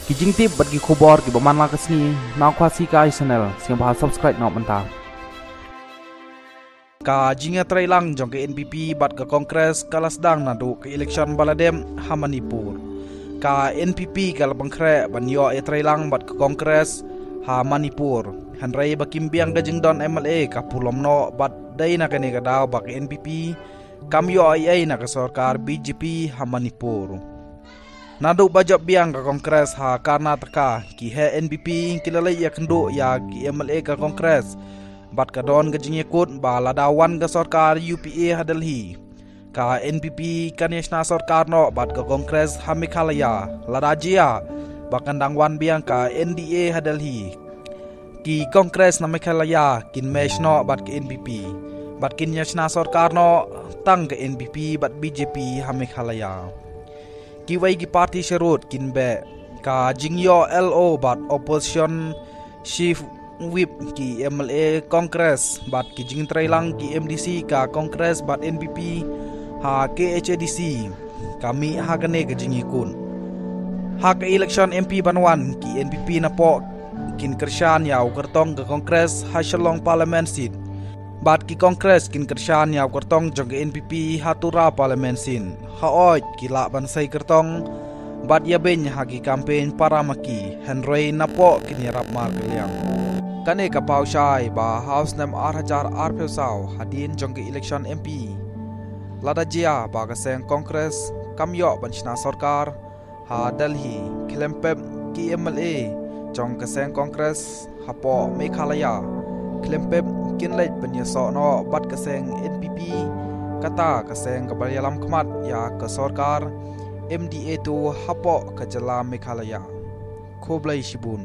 Kijing tip bagi kubor ki baman la kesni na kwasi ka channel sing bahal subscribe na menta. Ka jinga trailang jong ke NPP bat ke kongres kalas dang nadu ke election baladem ha Manipur. Ka NPP kal bangkre ban yo e trailang bat ke kongres ha Manipur. Hanrei bakim biang gajing don MLA ka pulom no bat dai na kene ka daw bak NPP kam yo ai na ka sarkar BJP ha Manipur. Nadu bajak biang ke kongres ha Karnataka ki he NPP kilalai ya kendo ya ki MLA ke kongres bat ka don gajing yakut ba ladawan ke sarkar UPA ha Delhi ka NPP kanishna sarkar no bat ke kongres ha Meghalaya ladajia bakandang wan biang ka NDA ha Delhi ki kongres na Meghalaya kin mesh no bat ke NPP bat kin yashna sarkar no tang ke NPP bat BJP ha Meghalaya ki wai ki party sherut kin be ka jingyo LO bat opposition chief whip ki MLA Congress bat ki jing trailang ki MDC ka Congress bat NPP ha KHADC kami ha kane ke jingi kun ha ke election MP banwan ki NPP na po kin kershan yaw kertong ke Congress ha Shillong Parliament seat bat ki kongres kin kershan yaw kertong jong ke NPP hatura parliament sin ha oj ki la bansai kertong bat ya ben ha ki campaign para maki Henry napo kin yarap mar kaliang kane ka pau shai ba house nam 8000 arpesau hadin jong ke election MP lada jia ba ka seng kongres kamyo banchna sarkar ha Delhi klempep ki MLA jong ke seng kongres hapo Meghalaya klempep kinlait penyeso no bat keseng NPP kata keseng kebalyalam kemat ya ke sarkar MDA tu hapo ke jela Meghalaya Khoblai Shibun.